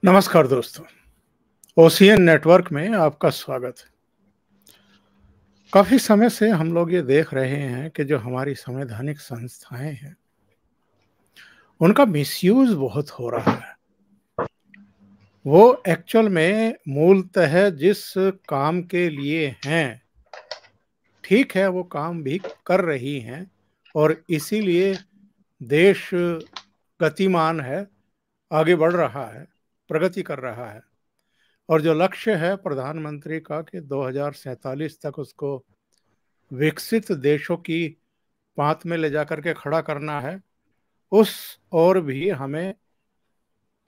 नमस्कार दोस्तों, ocean network में आपका स्वागत है। काफ़ी समय से हम लोग ये देख रहे हैं कि जो हमारी संवैधानिक संस्थाएँ हैं, उनका मिसयूज़ बहुत हो रहा है। वो एक्चुअल में मूलतः जिस काम के लिए हैं, ठीक है वो काम भी कर रही हैं और इसीलिए देश गतिमान है, आगे बढ़ रहा है, प्रगति कर रहा है। और जो लक्ष्य है प्रधानमंत्री का कि 2047 तक उसको विकसित देशों की पांत में ले जाकर के खड़ा करना है, उस ओर भी हमें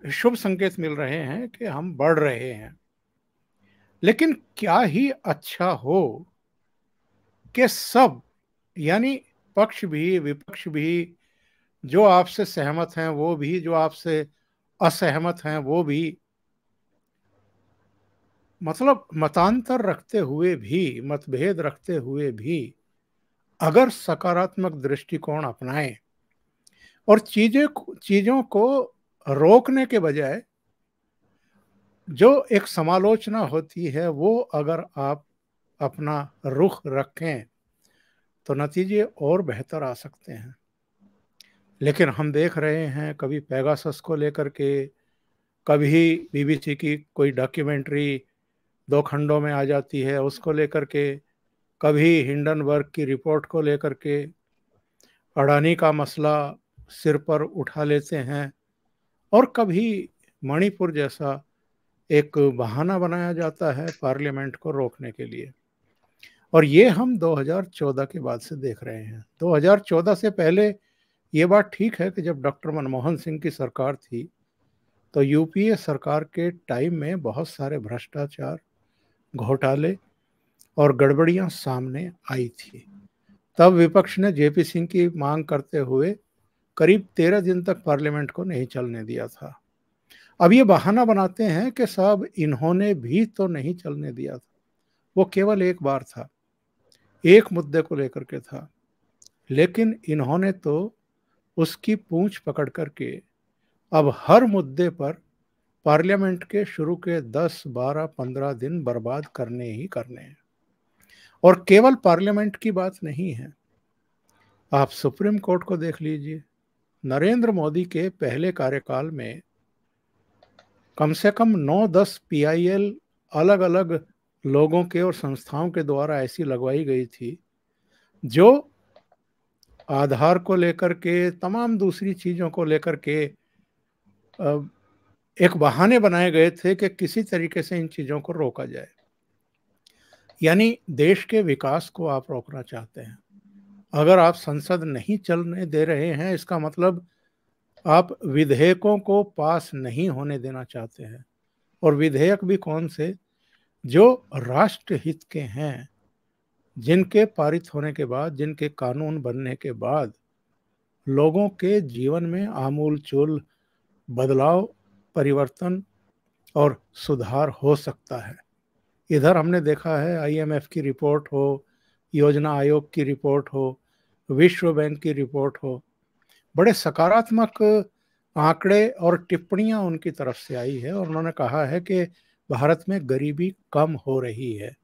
शुभ संकेत मिल रहे हैं कि हम बढ़ रहे हैं। लेकिन क्या ही अच्छा हो कि सब यानी पक्ष भी विपक्ष भी, जो आपसे सहमत हैं वो भी, जो आपसे असहमत हैं वो भी, मतलब मतांतर रखते हुए भी, मतभेद रखते हुए भी अगर सकारात्मक दृष्टिकोण अपनाएं और चीजों को रोकने के बजाय जो एक समालोचना होती है वो अगर आप अपना रुख रखें तो नतीजे और बेहतर आ सकते हैं। लेकिन हम देख रहे हैं कभी पेगासस को लेकर के, कभी बीबीसी की कोई डॉक्यूमेंट्री 2 खंडों में आ जाती है उसको लेकर के, कभी हिंडनबर्ग की रिपोर्ट को लेकर के अडानी का मसला सिर पर उठा लेते हैं, और कभी मणिपुर जैसा एक बहाना बनाया जाता है पार्लियामेंट को रोकने के लिए। और ये हम 2014 के बाद से देख रहे हैं। 2014 से पहले ये बात ठीक है कि जब डॉक्टर मनमोहन सिंह की सरकार थी तो यूपीए सरकार के टाइम में बहुत सारे भ्रष्टाचार, घोटाले और गड़बड़ियां सामने आई थी। तब विपक्ष ने जेपी सिंह की मांग करते हुए करीब 13 दिन तक पार्लियामेंट को नहीं चलने दिया था। अब ये बहाना बनाते हैं कि साहब इन्होंने भी तो नहीं चलने दिया था, वो केवल एक बार था, एक मुद्दे को लेकर के था, लेकिन इन्होंने तो उसकी पूंछ पकड़ करके अब हर मुद्दे पर पार्लियामेंट के शुरू के 10, 12, 15 दिन बर्बाद करने ही करने हैं। और केवल पार्लियामेंट की बात नहीं है, आप सुप्रीम कोर्ट को देख लीजिए। नरेंद्र मोदी के पहले कार्यकाल में कम से कम 9-10 पीआईएल अलग अलग लोगों के और संस्थाओं के द्वारा ऐसी लगवाई गई थी, जो आधार को लेकर के, तमाम दूसरी चीज़ों को लेकर के एक बहाने बनाए गए थे कि किसी तरीके से इन चीज़ों को रोका जाए। यानी देश के विकास को आप रोकना चाहते हैं। अगर आप संसद नहीं चलने दे रहे हैं, इसका मतलब आप विधेयकों को पास नहीं होने देना चाहते हैं। और विधेयक भी कौन से? जो राष्ट्र हित के हैं, जिनके पारित होने के बाद, जिनके कानून बनने के बाद लोगों के जीवन में आमूलचूल बदलाव, परिवर्तन और सुधार हो सकता है। इधर हमने देखा है आईएमएफ की रिपोर्ट हो, योजना आयोग की रिपोर्ट हो, विश्व बैंक की रिपोर्ट हो, बड़े सकारात्मक आंकड़े और टिप्पणियां उनकी तरफ से आई है और उन्होंने कहा है कि भारत में गरीबी कम हो रही है।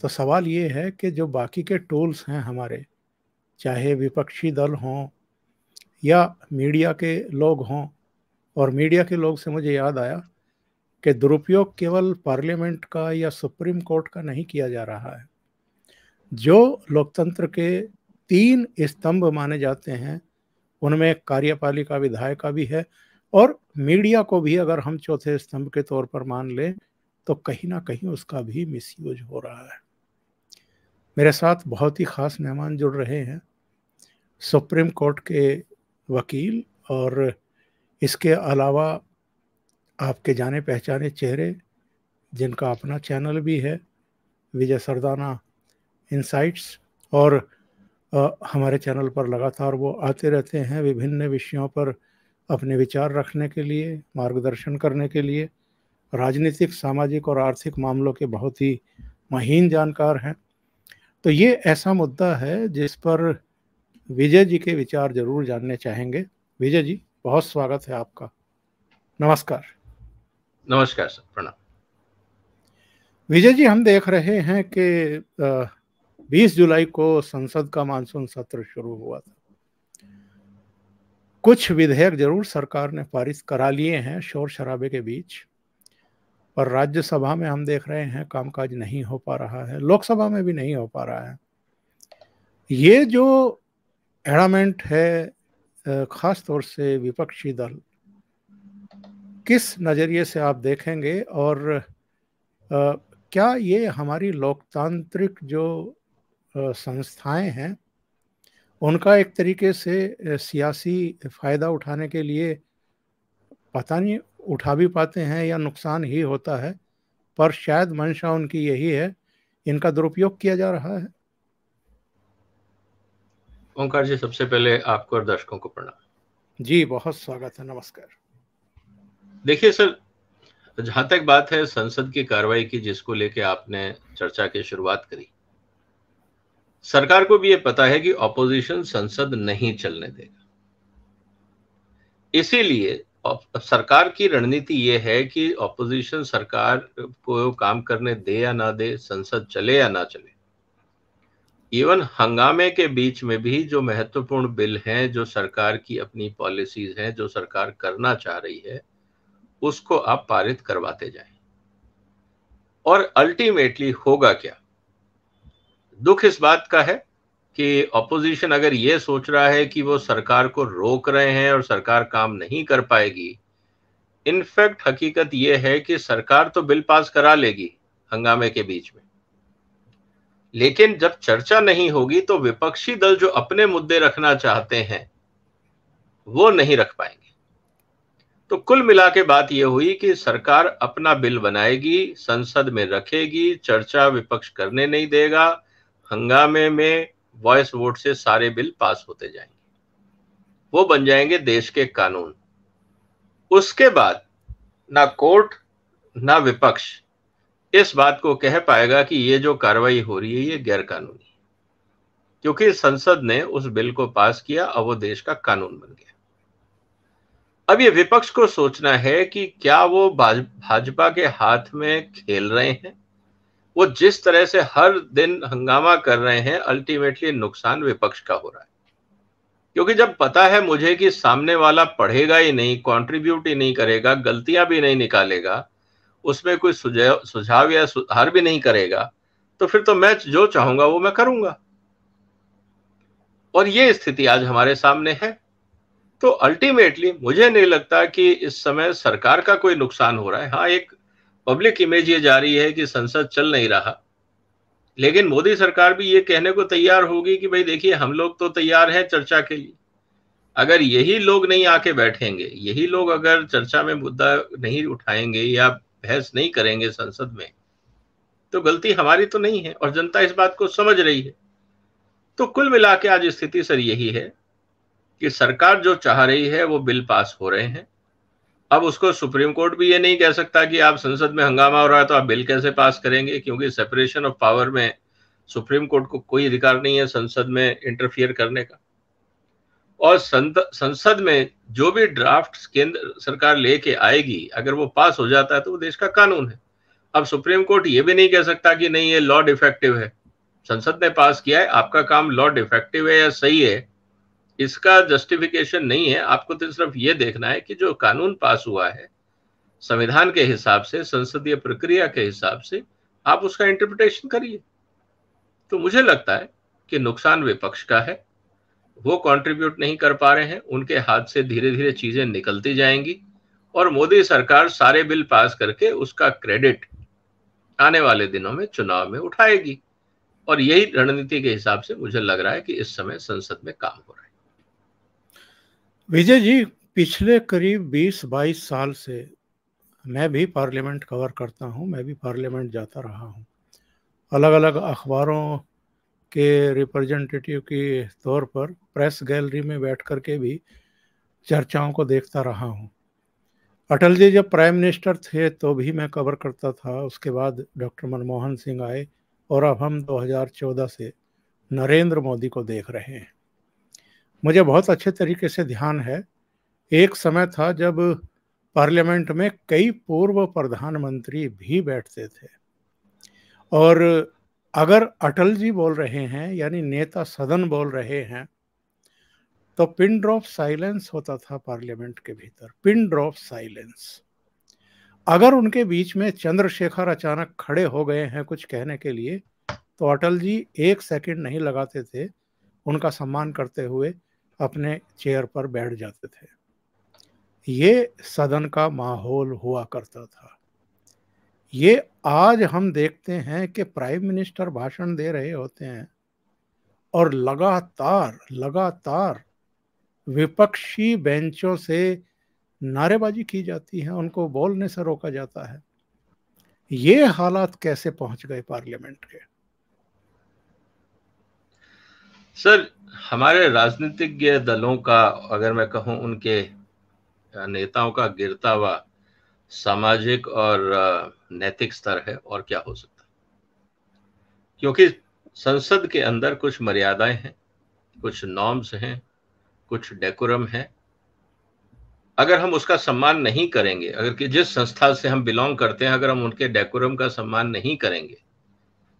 तो सवाल ये है कि जो बाकी के टूल्स हैं हमारे, चाहे विपक्षी दल हों या मीडिया के लोग हों, और मीडिया के लोग से मुझे याद आया कि दुरुपयोग केवल पार्लियामेंट का या सुप्रीम कोर्ट का नहीं किया जा रहा है। जो लोकतंत्र के 3 स्तंभ माने जाते हैं, उनमें कार्यपालिका, विधायिका भी है, और मीडिया को भी अगर हम चौथे स्तंभ के तौर पर मान लें तो कहीं ना कहीं उसका भी मिसयूज हो रहा है। मेरे साथ बहुत ही खास मेहमान जुड़ रहे हैं, सुप्रीम कोर्ट के वकील और इसके अलावा आपके जाने पहचाने चेहरे जिनका अपना चैनल भी है, विजय सरदाना इनसाइट्स, और हमारे चैनल पर लगातार वो आते रहते हैं विभिन्न विषयों पर अपने विचार रखने के लिए, मार्गदर्शन करने के लिए। राजनीतिक, सामाजिक और आर्थिक मामलों के बहुत ही महीन जानकार हैं। तो ये ऐसा मुद्दा है जिस पर विजय जी के विचार जरूर जानने चाहेंगे। विजय जी, बहुत स्वागत है आपका। नमस्कार। नमस्कार सर, प्रणाम। विजय जी, हम देख रहे हैं कि 20 जुलाई को संसद का मानसून सत्र शुरू हुआ था। कुछ विधेयक जरूर सरकार ने पारित करा लिए हैं शोर शराबे के बीच, और राज्यसभा में हम देख रहे हैं कामकाज नहीं हो पा रहा है, लोकसभा में भी नहीं हो पा रहा है। ये जो एडामेंट है, खास तौर से विपक्षी दल, किस नज़रिए से आप देखेंगे, और क्या ये हमारी लोकतांत्रिक जो संस्थाएं हैं उनका एक तरीके से सियासी फायदा उठाने के लिए, पता नहीं उठा भी पाते हैं या नुकसान ही होता है, पर शायद मंशा उनकी यही है, इनका दुरुपयोग किया जा रहा है? ओंकार जी, सबसे पहले आपको और दर्शकों को प्रणाम। जी, बहुत स्वागत है, नमस्कार। देखिए सर, जहां तक बात है संसद की कार्रवाई की, जिसको लेके आपने चर्चा की शुरुआत करी, सरकार को भी ये पता है कि ऑपोजिशन संसद नहीं चलने देगा। इसीलिए सरकार की रणनीति ये है कि ऑपोजिशन सरकार को काम करने दे या ना दे, संसद चले या ना चले, इवन हंगामे के बीच में भी जो महत्वपूर्ण बिल हैं, जो सरकार की अपनी पॉलिसीज हैं, जो सरकार करना चाह रही है, उसको आप पारित करवाते जाएं। और अल्टीमेटली होगा क्या? दुख इस बात का है कि ऑपोजिशन अगर ये सोच रहा है कि वो सरकार को रोक रहे हैं और सरकार काम नहीं कर पाएगी, इनफैक्ट हकीकत ये है कि सरकार तो बिल पास करा लेगी हंगामे के बीच में, लेकिन जब चर्चा नहीं होगी तो विपक्षी दल जो अपने मुद्दे रखना चाहते हैं वो नहीं रख पाएंगे। तो कुल मिला के बात यह हुई कि सरकार अपना बिल बनाएगी, संसद में रखेगी, चर्चा विपक्ष करने नहीं देगा, हंगामे में वॉइस वोट से सारे बिल पास होते जाएंगे, वो बन जाएंगे देश के कानून। उसके बाद ना कोर्ट ना विपक्ष इस बात को कह पाएगा कि ये जो कार्रवाई हो रही है ये गैर कानूनी है, क्योंकि संसद ने उस बिल को पास किया, अब वो देश का कानून बन गया। अब ये विपक्ष को सोचना है कि क्या वो भाजपा के हाथ में खेल रहे हैं। वो जिस तरह से हर दिन हंगामा कर रहे हैं, अल्टीमेटली नुकसान विपक्ष का हो रहा है, क्योंकि जब पता है मुझे कि सामने वाला पढ़ेगा ही नहीं, कंट्रीब्यूट ही नहीं करेगा, गलतियां भी नहीं निकालेगा, उसमें कोई सुझाव या सुधार भी नहीं करेगा, तो फिर तो मैं जो चाहूंगा वो मैं करूंगा। और ये स्थिति आज हमारे सामने है। तो अल्टीमेटली मुझे नहीं लगता कि इस समय सरकार का कोई नुकसान हो रहा है। हाँ, एक पब्लिक इमेज ये जा रही है कि संसद चल नहीं रहा, लेकिन मोदी सरकार भी ये कहने को तैयार होगी कि भाई देखिए, हम लोग तो तैयार हैं चर्चा के लिए। अगर यही लोग नहीं आके बैठेंगे, यही लोग अगर चर्चा में मुद्दा नहीं उठाएंगे या बहस नहीं करेंगे संसद में, तो गलती हमारी तो नहीं है, और जनता इस बात को समझ रही है। तो कुल मिला के आज स्थिति सर यही है कि सरकार जो चाह रही है वो बिल पास हो रहे हैं। अब उसको सुप्रीम कोर्ट भी ये नहीं कह सकता कि आप संसद में हंगामा हो रहा है तो आप बिल कैसे पास करेंगे, क्योंकि सेपरेशन ऑफ पावर में सुप्रीम कोर्ट को कोई अधिकार नहीं है संसद में इंटरफियर करने का। और संसद में जो भी ड्राफ्ट केंद्र सरकार लेके आएगी, अगर वो पास हो जाता है तो वो देश का कानून है। अब सुप्रीम कोर्ट ये भी नहीं कह सकता कि नहीं, ये लॉ डिफेक्टिव है, संसद ने पास किया है, आपका काम लॉ डिफेक्टिव है या सही है, इसका जस्टिफिकेशन नहीं है। आपको तो सिर्फ ये देखना है कि जो कानून पास हुआ है संविधान के हिसाब से, संसदीय प्रक्रिया के हिसाब से, आप उसका इंटरप्रिटेशन करिए। तो मुझे लगता है कि नुकसान विपक्ष का है, वो कंट्रीब्यूट नहीं कर पा रहे हैं, उनके हाथ से धीरे धीरे चीजें निकलती जाएंगी, और मोदी सरकार सारे बिल पास करके उसका क्रेडिट आने वाले दिनों में चुनाव में उठाएगी। और यही रणनीति के हिसाब से मुझे लग रहा है कि इस समय संसद में काम हो रहा है। विजय जी, पिछले करीब 20-22 साल से मैं भी पार्लियामेंट कवर करता हूं, मैं भी पार्लियामेंट जाता रहा हूं, अलग अलग अखबारों के रिप्रेजेंटेटिव के तौर पर प्रेस गैलरी में बैठ कर के भी चर्चाओं को देखता रहा हूं। अटल जी जब प्राइम मिनिस्टर थे तो भी मैं कवर करता था, उसके बाद डॉक्टर मनमोहन सिंह आए, और अब हम 2014 से नरेंद्र मोदी को देख रहे हैं। मुझे बहुत अच्छे तरीके से ध्यान है, एक समय था जब पार्लियामेंट में कई पूर्व प्रधानमंत्री भी बैठते थे। और अगर अटल जी बोल रहे हैं, यानी नेता सदन बोल रहे हैं, तो पिन ड्रॉप साइलेंस होता था पार्लियामेंट के भीतर, पिन ड्रॉप साइलेंस। अगर उनके बीच में चंद्रशेखर अचानक खड़े हो गए हैं कुछ कहने के लिए, तो अटल जी 1 सेकंड नहीं लगाते थे, उनका सम्मान करते हुए अपने चेयर पर बैठ जाते थे। ये सदन का माहौल हुआ करता था। ये आज हम देखते हैं कि प्राइम मिनिस्टर भाषण दे रहे होते हैं और लगातार विपक्षी बेंचों से नारेबाजी की जाती है, उनको बोलने से रोका जाता है। ये हालात कैसे पहुंच गए पार्लियामेंट के? सर, हमारे राजनीतिक दलों का, अगर मैं कहूं उनके नेताओं का गिरता हुआ सामाजिक और नैतिक स्तर है, और क्या हो सकता है। क्योंकि संसद के अंदर कुछ मर्यादाएं हैं, कुछ नॉर्म्स हैं, कुछ डेकोरम है। अगर हम उसका सम्मान नहीं करेंगे, अगर कि जिस संस्था से हम बिलोंग करते हैं, अगर हम उनके डेकोरम का सम्मान नहीं करेंगे,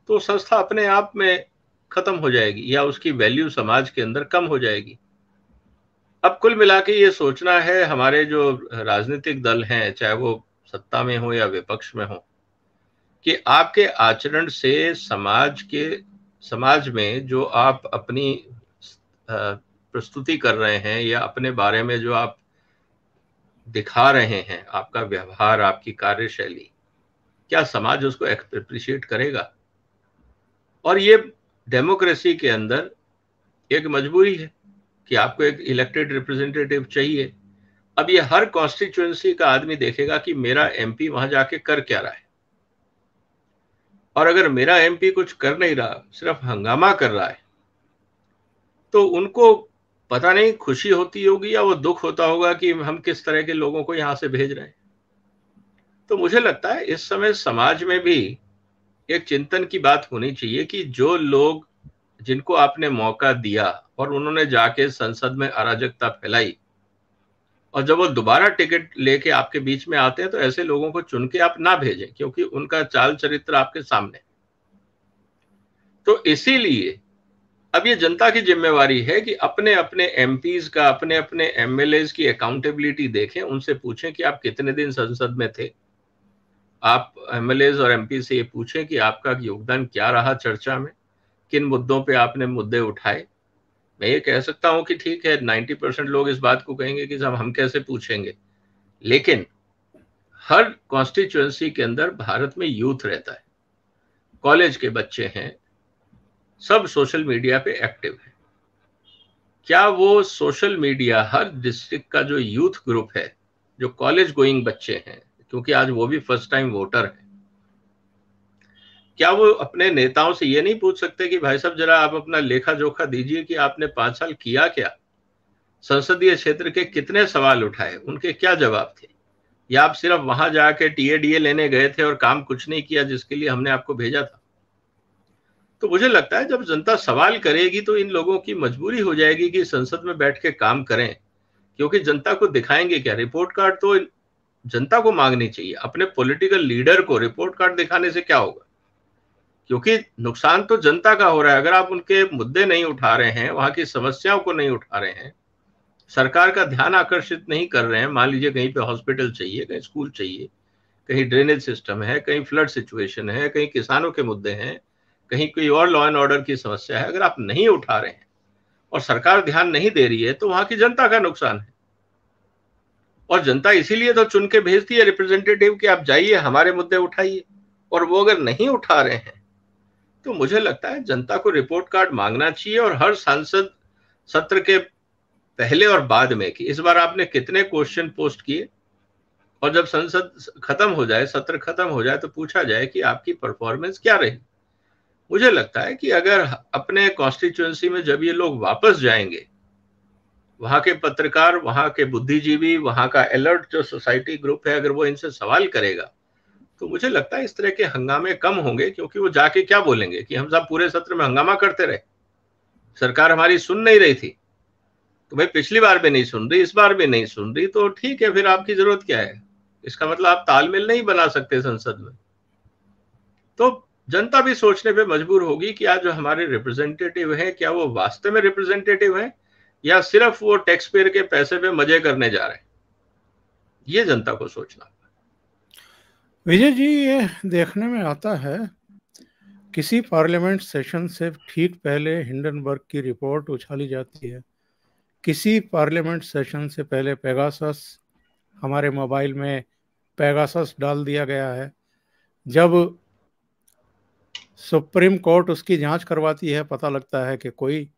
तो संस्था अपने आप में खत्म हो जाएगी या उसकी वैल्यू समाज के अंदर कम हो जाएगी। अब कुल मिला के ये सोचना है हमारे जो राजनीतिक दल हैं, चाहे वो सत्ता में हो या विपक्ष में हो, कि आपके आचरण से समाज में जो आप अपनी प्रस्तुति कर रहे हैं या अपने बारे में जो आप दिखा रहे हैं, आपका व्यवहार, आपकी कार्यशैली, क्या समाज उसको एप्रिशिएट करेगा? और ये डेमोक्रेसी के अंदर एक मजबूरी है कि आपको एक इलेक्टेड रिप्रेजेंटेटिव चाहिए। अब ये हर कॉन्स्टिट्यूएंसी का आदमी देखेगा कि मेरा एमपी वहां जाके कर क्या रहा है, और अगर मेरा एमपी कुछ कर नहीं रहा, सिर्फ हंगामा कर रहा है, तो उनको पता नहीं खुशी होती होगी या वो दुख होता होगा कि हम किस तरह के लोगों को यहां से भेज रहे हैं। तो मुझे लगता है इस समय समाज में भी एक चिंतन की बात होनी चाहिए कि जो लोग, जिनको आपने मौका दिया और उन्होंने जाके संसद में अराजकता फैलाई, और जब वो दोबारा टिकट लेके आपके बीच में आते हैं, तो ऐसे लोगों को चुन के आप ना भेजें, क्योंकि उनका चाल चरित्र आपके सामने। तो इसीलिए अब ये जनता की जिम्मेवारी है कि अपने अपने एमपीज का, अपने अपने एमएलएज की अकाउंटेबिलिटी देखें, उनसे पूछें कि आप कितने दिन संसद में थे। आप एमएलएज और एमपी से ये पूछें कि आपका योगदान क्या रहा चर्चा में, किन मुद्दों पे आपने मुद्दे उठाए। मैं ये कह सकता हूं कि ठीक है, 90% लोग इस बात को कहेंगे कि साहब हम कैसे पूछेंगे, लेकिन हर कॉन्स्टिट्यूएंसी के अंदर भारत में यूथ रहता है, कॉलेज के बच्चे हैं, सब सोशल मीडिया पे एक्टिव है। क्या वो सोशल मीडिया, हर डिस्ट्रिक्ट का जो यूथ ग्रुप है, जो कॉलेज गोइंग बच्चे हैं, क्योंकि आज वो भी फर्स्ट टाइम वोटर है, क्या वो अपने नेताओं से ये नहीं पूछ सकते कि भाई साहब जरा आप अपना लेखा जोखा दीजिए कि आपने 5 साल किया क्या, संसदीय क्षेत्र के कितने सवाल उठाए, उनके क्या जवाब थे, या आप सिर्फ वहां जाके टीएडीए लेने गए थे और काम कुछ नहीं किया जिसके लिए हमने आपको भेजा था। तो मुझे लगता है जब जनता सवाल करेगी तो इन लोगों की मजबूरी हो जाएगी कि संसद में बैठ के काम करें, क्योंकि जनता को दिखाएंगे क्या? रिपोर्ट कार्ड तो जनता को मांगनी चाहिए, अपने पॉलिटिकल लीडर को रिपोर्ट कार्ड दिखाने से क्या होगा? क्योंकि नुकसान तो जनता का हो रहा है। अगर आप उनके मुद्दे नहीं उठा रहे हैं, वहां की समस्याओं को नहीं उठा रहे हैं, सरकार का ध्यान आकर्षित नहीं कर रहे हैं, मान लीजिए कहीं पे हॉस्पिटल चाहिए, कहीं स्कूल चाहिए, कहीं ड्रेनेज सिस्टम है, कहीं फ्लड सिचुएशन है, कहीं किसानों के मुद्दे हैं, कहीं कोई और लॉ एंड ऑर्डर की समस्या है, अगर आप नहीं उठा रहे हैं और सरकार ध्यान नहीं दे रही है, तो वहां की जनता का नुकसान है। और जनता इसीलिए तो चुन के भेजती है रिप्रेजेंटेटिव कि आप जाइए हमारे मुद्दे उठाइए, और वो अगर नहीं उठा रहे हैं तो मुझे लगता है जनता को रिपोर्ट कार्ड मांगना चाहिए। और हर सांसद सत्र के पहले और बाद में कि इस बार आपने कितने क्वेश्चन पोस्ट किए, और जब संसद खत्म हो जाए, सत्र खत्म हो जाए, तो पूछा जाए कि आपकी परफॉर्मेंस क्या रही। मुझे लगता है कि अगर अपने कॉन्स्टिट्यूएंसी में जब ये लोग वापस जाएंगे, वहां के पत्रकार, वहां के बुद्धिजीवी, वहां का अलर्ट जो सोसाइटी ग्रुप है, अगर वो इनसे सवाल करेगा, तो मुझे लगता है इस तरह के हंगामे कम होंगे। क्योंकि वो जाके क्या बोलेंगे कि हम सब पूरे सत्र में हंगामा करते रहे, सरकार हमारी सुन नहीं रही थी। तो भाई पिछली बार भी नहीं सुन रही, इस बार भी नहीं सुन रही, तो ठीक है, फिर आपकी जरूरत क्या है? इसका मतलब आप तालमेल नहीं बना सकते संसद में। तो जनता भी सोचने पे मजबूर होगी कि आज जो हमारे रिप्रेजेंटेटिव हैं, क्या वो वास्तव में रिप्रेजेंटेटिव हैं या सिर्फ वो टैक्स पेयर के पैसे पे मजे करने जा रहे हैं? ये जनता को सोचना। विजय जी, ये देखने में आता है किसी पार्लियामेंट सेशन से ठीक पहले हिंडनबर्ग की रिपोर्ट उछाली जाती है, किसी पार्लियामेंट सेशन से पहले पेगासस, हमारे मोबाइल में पेगासस डाल दिया गया है। जब सुप्रीम कोर्ट उसकी जांच करवाती है, पता लगता है कि कोई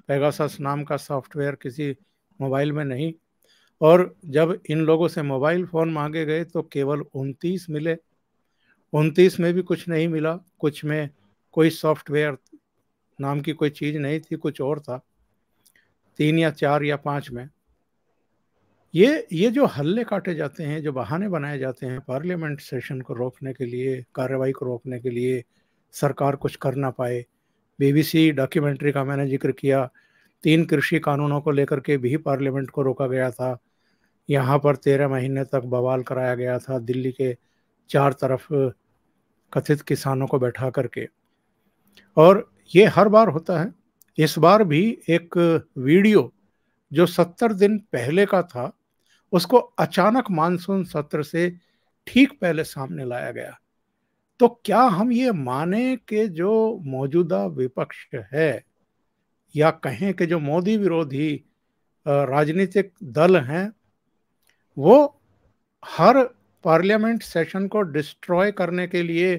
पेगासस नाम का सॉफ्टवेयर किसी मोबाइल में नहीं, और जब इन लोगों से मोबाइल फ़ोन मांगे गए तो केवल 29 मिले। 29 में भी कुछ नहीं मिला, कुछ में कोई सॉफ्टवेयर नाम की कोई चीज़ नहीं थी, कुछ और था। 3 या 4 या 5 में ये जो हल्ले काटे जाते हैं, जो बहाने बनाए जाते हैं पार्लियामेंट सेशन को रोकने के लिए, कार्रवाई को रोकने के लिए, सरकार कुछ कर ना पाए। बीबीसी डॉक्यूमेंट्री का मैंने जिक्र किया, 3 कृषि कानूनों को लेकर के भी पार्लियामेंट को रोका गया था। यहाँ पर 13 महीने तक बवाल कराया गया था, दिल्ली के 4 तरफ कथित किसानों को बैठा करके, और ये हर बार होता है। इस बार भी एक वीडियो जो 70 दिन पहले का था, उसको अचानक मानसून सत्र से ठीक पहले सामने लाया गया। तो क्या हम ये माने कि जो मौजूदा विपक्ष है, या कहें कि जो मोदी विरोधी राजनीतिक दल हैं, वो हर पार्लियामेंट सेशन को डिस्ट्रॉय करने के लिए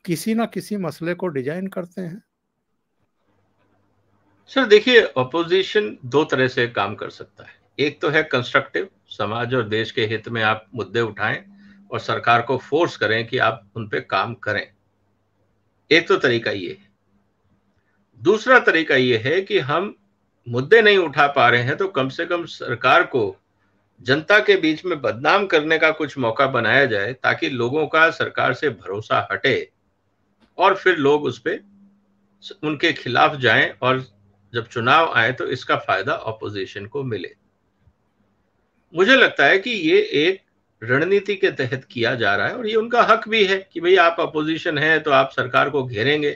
किसी ना किसी मसले को डिजाइन करते हैं? सर देखिए, ऑपोजिशन 2 तरह से काम कर सकता है। एक तो है कंस्ट्रक्टिव, समाज और देश के हित में आप मुद्दे उठाएं और सरकार को फोर्स करें कि आप उन पे काम करें। एक तो तरीका ये है। दूसरा तरीका ये है कि हम मुद्दे नहीं उठा पा रहे हैं तो कम से कम सरकार को जनता के बीच में बदनाम करने का कुछ मौका बनाया जाए, ताकि लोगों का सरकार से भरोसा हटे और फिर लोग उस पे उनके खिलाफ जाएं, और जब चुनाव आए तो इसका फायदा ऑपोजिशन को मिले। मुझे लगता है कि ये एक रणनीति के तहत किया जा रहा है, और ये उनका हक भी है कि भाई आप अपोजिशन है तो आप सरकार को घेरेंगे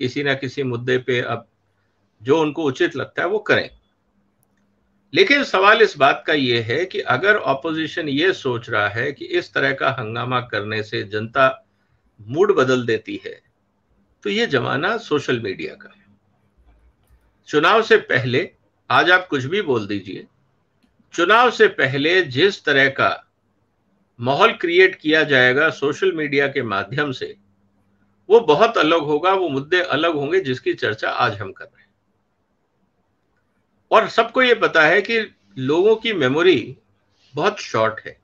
किसी ना किसी मुद्दे पे, अब जो उनको उचित लगता है वो करें। लेकिन सवाल इस बात का ये है कि अगर ऑपोजिशन ये सोच रहा है कि इस तरह का हंगामा करने से जनता मूड बदल देती है, तो ये जमाना सोशल मीडिया का है। चुनाव से पहले, आज आप कुछ भी बोल दीजिए, चुनाव से पहले जिस तरह का माहौल क्रिएट किया जाएगा सोशल मीडिया के माध्यम से, वो बहुत अलग होगा, वो मुद्दे अलग होंगे जिसकी चर्चा आज हम कर रहे हैं। और सबको ये पता है कि लोगों की मेमोरी बहुत शॉर्ट है।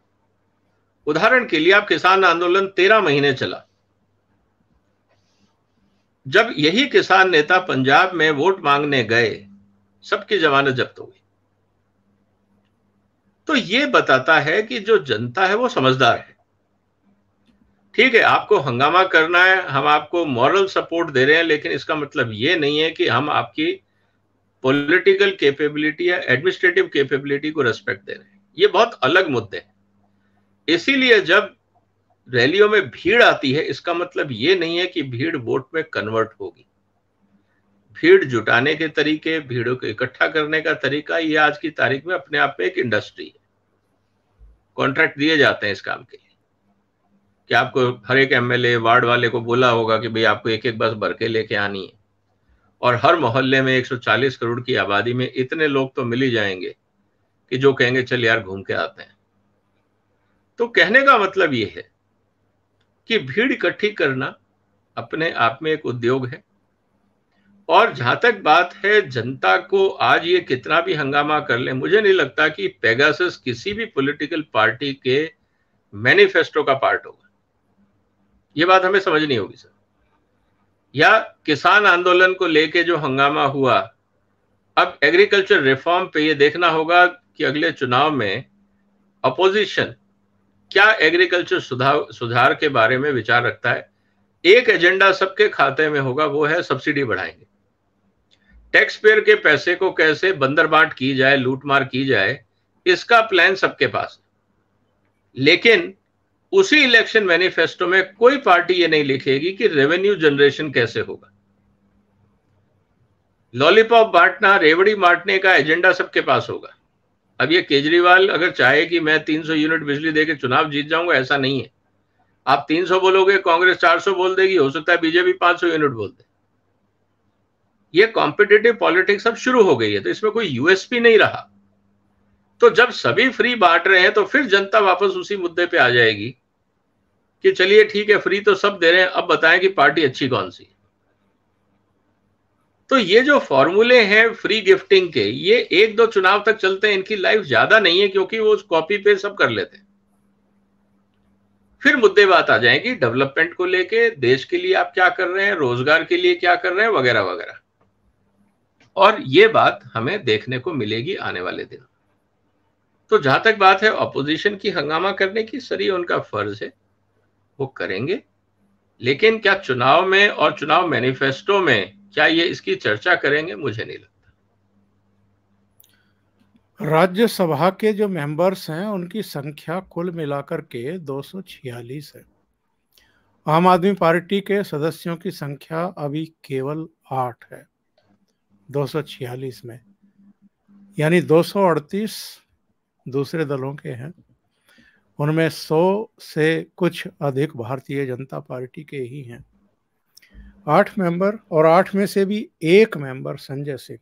उदाहरण के लिए, आप किसान आंदोलन 13 महीने चला। जब यही किसान नेता पंजाब में वोट मांगने गए, सबकी जमानत जब्त हो गई। तो ये बताता है कि जो जनता है वो समझदार है। ठीक है, आपको हंगामा करना है, हम आपको मॉरल सपोर्ट दे रहे हैं, लेकिन इसका मतलब ये नहीं है कि हम आपकी पॉलिटिकल कैपेबिलिटी या एडमिनिस्ट्रेटिव कैपेबिलिटी को रिस्पेक्ट दे रहे हैं। ये बहुत अलग मुद्दे हैं। इसीलिए जब रैलियों में भीड़ आती है, इसका मतलब ये नहीं है कि भीड़ वोट में कन्वर्ट होगी। भीड़ जुटाने के तरीके, भीड़ों को इकट्ठा करने का तरीका, ये आज की तारीख में अपने आप में एक इंडस्ट्री है। कॉन्ट्रैक्ट दिए जाते हैं इस काम के लिए कि आपको हर एक एमएलए वार्ड वाले को बोला होगा कि भाई आपको एक एक बस भर के लेके आनी है, और हर मोहल्ले में 140 करोड़ की आबादी में इतने लोग तो मिल ही जाएंगे कि जो कहेंगे चल यार घूम के आते हैं। तो कहने का मतलब ये है कि भीड़ इकट्ठी करना अपने आप में एक उद्योग है। और जहां तक बात है जनता को, आज ये कितना भी हंगामा कर ले, मुझे नहीं लगता कि पेगासस किसी भी पॉलिटिकल पार्टी के मैनिफेस्टो का पार्ट होगा। ये बात हमें समझनी होगी सर। या किसान आंदोलन को लेके जो हंगामा हुआ, अब एग्रीकल्चर रिफॉर्म पे ये देखना होगा कि अगले चुनाव में अपोजिशन क्या एग्रीकल्चर सुधार के बारे में विचार रखता है। एक एजेंडा सबके खाते में होगा, वो है सब्सिडी बढ़ाएंगे। टैक्स पेयर के पैसे को कैसे बंदरबाट की जाए, लूटमार की जाए, इसका प्लान सबके पास है। लेकिन उसी इलेक्शन मैनिफेस्टो में कोई पार्टी ये नहीं लिखेगी कि रेवेन्यू जनरेशन कैसे होगा। लॉलीपॉप बांटना, रेवड़ी बांटने का एजेंडा सबके पास होगा। अब ये केजरीवाल अगर चाहे कि मैं 300 यूनिट बिजली देकर चुनाव जीत जाऊंगा, ऐसा नहीं है। आप 300 बोलोगे, कांग्रेस 400 बोल देगी, हो सकता है बीजेपी 500 यूनिट बोल दे। ये कॉम्पिटिटिव पॉलिटिक्स अब शुरू हो गई है, तो इसमें कोई यूएसपी नहीं रहा। तो जब सभी फ्री बांट रहे हैं तो फिर जनता वापस उसी मुद्दे पे आ जाएगी कि चलिए ठीक है, फ्री तो सब दे रहे हैं, अब बताएं कि पार्टी अच्छी कौन सी। तो ये जो फॉर्मूले हैं फ्री गिफ्टिंग के, ये 1-2 चुनाव तक चलते हैं, इनकी लाइफ ज्यादा नहीं है, क्योंकि वो कॉपी पे सब कर लेते हैं। फिर मुद्दे बात आ जाएगी डेवलपमेंट को लेके, देश के लिए आप क्या कर रहे हैं, रोजगार के लिए क्या कर रहे हैं, वगैरह वगैरह। और ये बात हमें देखने को मिलेगी आने वाले दिनों। तो जहां तक बात है ऑपोजिशन की हंगामा करने की, सर ये उनका फर्ज है, वो करेंगे। लेकिन क्या चुनाव में और चुनाव मैनिफेस्टो में क्या ये इसकी चर्चा करेंगे, मुझे नहीं लगता। राज्यसभा के जो मेंबर्स हैं उनकी संख्या कुल मिलाकर के 246 है। आम आदमी पार्टी के सदस्यों की संख्या अभी केवल 8 है 246 में, यानी 238 दूसरे दलों के हैं। उनमें 100 से कुछ अधिक भारतीय जनता पार्टी के ही हैं। 8 मेंबर, और 8 में से भी 1 मेंबर संजय सिंह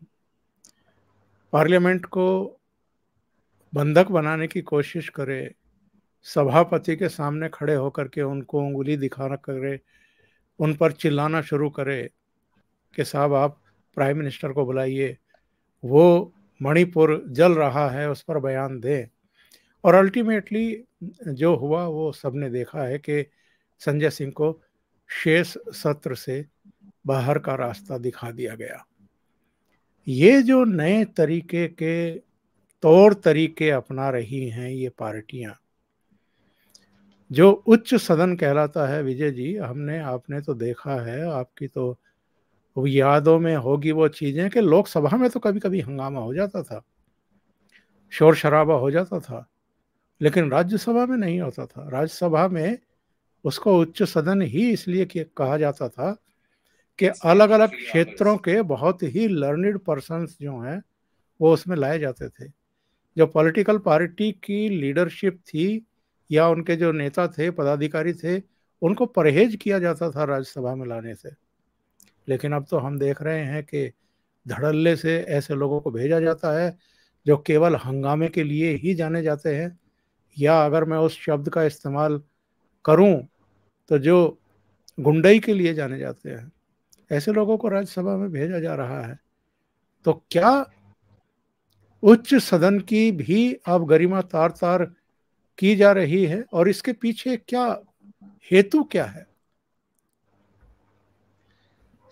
पार्लियामेंट को बंधक बनाने की कोशिश करे, सभापति के सामने खड़े होकर के उनको उंगली दिखाना करे, उन पर चिल्लाना शुरू करे कि साहब आप प्राइम मिनिस्टर को बुलाइए, वो मणिपुर जल रहा है उस पर बयान दें। और अल्टीमेटली जो हुआ वो सबने देखा है कि संजय सिंह को शेष सत्र से बाहर का रास्ता दिखा दिया गया। ये जो नए तरीके के तौर तरीके अपना रही हैं ये पार्टियां, जो उच्च सदन कहलाता है, विजय जी आपने तो देखा है, आपकी तो यादों में होगी वो चीजें कि लोकसभा में तो कभी कभी हंगामा हो जाता था, शोर शराबा हो जाता था, लेकिन राज्यसभा में नहीं होता था। राज्यसभा में उसको उच्च सदन ही इसलिए कहा जाता था कि अलग अलग क्षेत्रों के बहुत ही लर्निड पर्सन्स जो हैं वो उसमें लाए जाते थे। जो पॉलिटिकल पार्टी की लीडरशिप थी या उनके जो नेता थे, पदाधिकारी थे, उनको परहेज किया जाता था राज्यसभा में लाने से। लेकिन अब तो हम देख रहे हैं कि धड़ल्ले से ऐसे लोगों को भेजा जाता है जो केवल हंगामे के लिए ही जाने जाते हैं, या अगर मैं उस शब्द का इस्तेमाल करूं तो जो गुंडई के लिए जाने जाते हैं, ऐसे लोगों को राज्यसभा में भेजा जा रहा है। तो क्या उच्च सदन की भी अब गरिमा तार तार की जा रही है, और इसके पीछे क्या हेतु क्या है?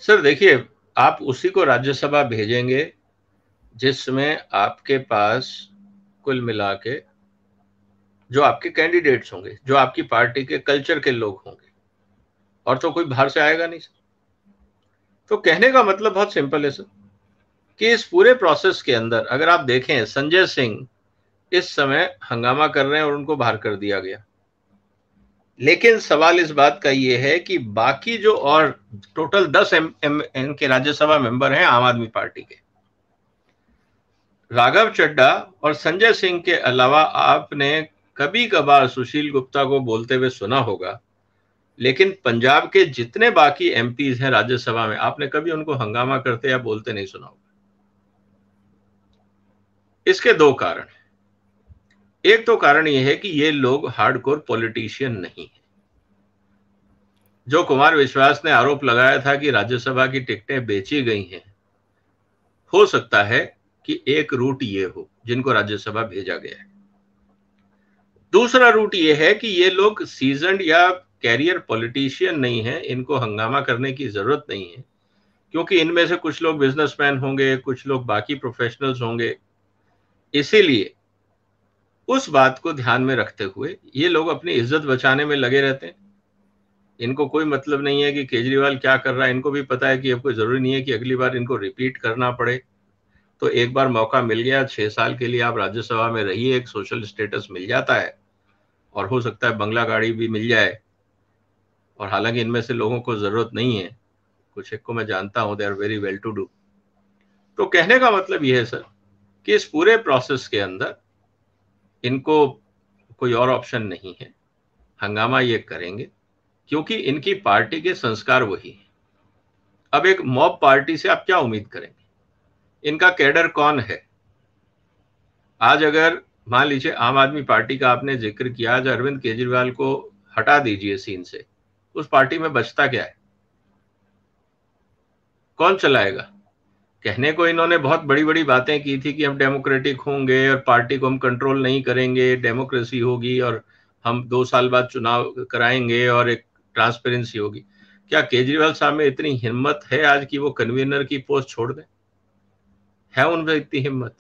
सर देखिए, आप उसी को राज्यसभा भेजेंगे जिसमें आपके पास कुल मिला के जो आपके कैंडिडेट्स होंगे, जो आपकी पार्टी के कल्चर के लोग होंगे, और तो कोई बाहर से आएगा नहीं। तो कहने का मतलब बहुत सिंपल है सर, कि इस पूरे प्रोसेस के अंदर अगर आप देखें, संजय सिंह इस समय हंगामा कर रहे हैं और उनको बाहर कर दिया गया। लेकिन सवाल इस बात का ये है कि बाकी जो और टोटल 10 के राज्यसभा मेंबर हैं आम आदमी पार्टी के, राघव चड्ढा और संजय सिंह के अलावा आपने कभी कभार सुशील गुप्ता को बोलते हुए सुना होगा, लेकिन पंजाब के जितने बाकी एमपीज हैं राज्यसभा में, आपने कभी उनको हंगामा करते या बोलते नहीं सुना होगा। इसके 2 कारण हैं। एक तो कारण यह है कि ये लोग हार्डकोर पॉलिटिशियन नहीं है। जो कुमार विश्वास ने आरोप लगाया था कि राज्यसभा की टिकटें बेची गई हैं, हो सकता है कि एक रूट ये हो जिनको राज्यसभा भेजा गया है। दूसरा रूट ये है कि ये लोग सीजन्ड या कैरियर पॉलिटिशियन नहीं है, इनको हंगामा करने की जरूरत नहीं है, क्योंकि इनमें से कुछ लोग बिजनेसमैन होंगे, कुछ लोग बाकी प्रोफेशनल्स होंगे। इसीलिए उस बात को ध्यान में रखते हुए ये लोग अपनी इज्जत बचाने में लगे रहते हैं। इनको कोई मतलब नहीं है कि केजरीवाल क्या कर रहा है। इनको भी पता है कि अब कोई जरूरी नहीं है कि अगली बार इनको रिपीट करना पड़े। तो एक बार मौका मिल गया, 6 साल के लिए आप राज्यसभा में रहिए, एक सोशल स्टेटस मिल जाता है और हो सकता है बंगला गाड़ी भी मिल जाए। और हालांकि इनमें से लोगों को जरूरत नहीं है, कुछ एक को मैं जानता हूं, they are very well to do. तो कहने का मतलब यह है सर कि इस पूरे प्रोसेस के अंदर इनको कोई और ऑप्शन नहीं है, हंगामा ये करेंगे क्योंकि इनकी पार्टी के संस्कार वही है। अब एक मॉब पार्टी से आप क्या उम्मीद करेंगे? इनका कैडर कौन है? आज अगर मान लीजिए आम आदमी पार्टी का आपने जिक्र किया, आज अरविंद केजरीवाल को हटा दीजिए सीन से, उस पार्टी में बचता क्या है? कौन चलाएगा? कहने को इन्होंने बहुत बड़ी बड़ी बातें की थी कि हम डेमोक्रेटिक होंगे और पार्टी को हम कंट्रोल नहीं करेंगे, डेमोक्रेसी होगी और हम 2 साल बाद चुनाव कराएंगे और एक ट्रांसपेरेंसी होगी। क्या केजरीवाल साहब में इतनी हिम्मत है आज कि वो कन्वीनर की पोस्ट छोड़ दें? है उनमें इतनी हिम्मत?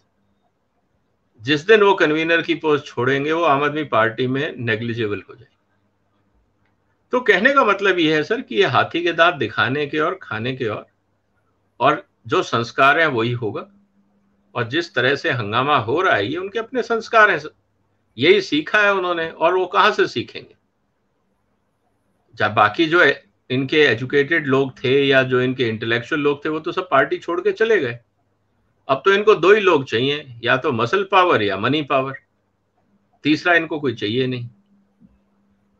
जिस दिन वो कन्वीनर की पोस्ट छोड़ेंगे वो आम आदमी पार्टी में नेग्लिजिबल हो जाएगी। तो कहने का मतलब ये है सर कि ये हाथी के दांत दिखाने के और खाने के और जो संस्कार है वही होगा। और जिस तरह से हंगामा हो रहा है ये उनके अपने संस्कार हैं सर, यही सीखा है उन्होंने। और वो कहां से सीखेंगे? जब बाकी जो इनके एजुकेटेड लोग थे या जो इनके इंटेलेक्चुअल लोग थे वो तो सब पार्टी छोड़ के चले गए। अब तो इनको 2 ही लोग चाहिए, या तो मसल पावर या मनी पावर, तीसरा इनको कोई चाहिए नहीं।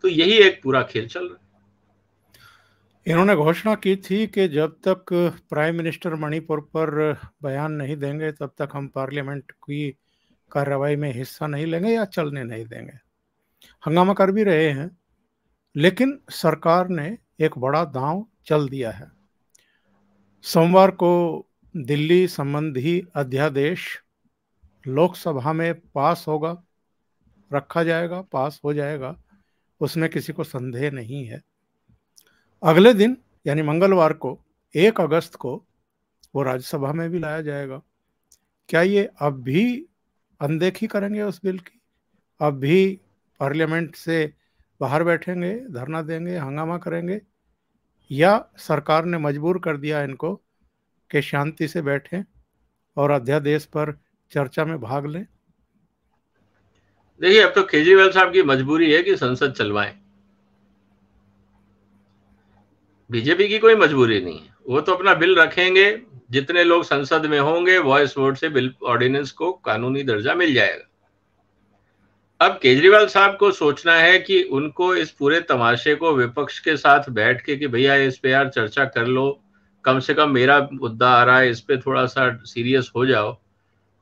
तो यही एक पूरा खेल चल रहा है। इन्होंने घोषणा की थी कि जब तक प्राइम मिनिस्टर मणिपुर पर बयान नहीं देंगे तब तक हम पार्लियामेंट की कार्रवाई में हिस्सा नहीं लेंगे या चलने नहीं देंगे। हंगामा कर भी रहे हैं, लेकिन सरकार ने एक बड़ा दांव चल दिया है। सोमवार को दिल्ली संबंधी अध्यादेश लोकसभा में पास होगा, रखा जाएगा, पास हो जाएगा, उसमें किसी को संदेह नहीं है। अगले दिन यानी मंगलवार को 1 अगस्त को वो राज्यसभा में भी लाया जाएगा। क्या ये अब भी अनदेखी करेंगे उस बिल की? अब भी पार्लियामेंट से बाहर बैठेंगे, धरना देंगे, हंगामा करेंगे, या सरकार ने मजबूर कर दिया इनको कि शांति से बैठें और अध्यादेश पर चर्चा में भाग लें? देखिए, अब तो केजरीवाल साहब की मजबूरी है कि संसद चलवाएं। बीजेपी की कोई मजबूरी नहीं है, वो तो अपना बिल रखेंगे, जितने लोग संसद में होंगे वॉइस वोट से बिल ऑर्डिनेंस को कानूनी दर्जा मिल जाएगा। अब केजरीवाल साहब को सोचना है कि उनको इस पूरे तमाशे को विपक्ष के साथ बैठ के कि भैया इस पे यार चर्चा कर लो, कम से कम मेरा मुद्दा आ रहा है, इस पे थोड़ा सा सीरियस हो जाओ।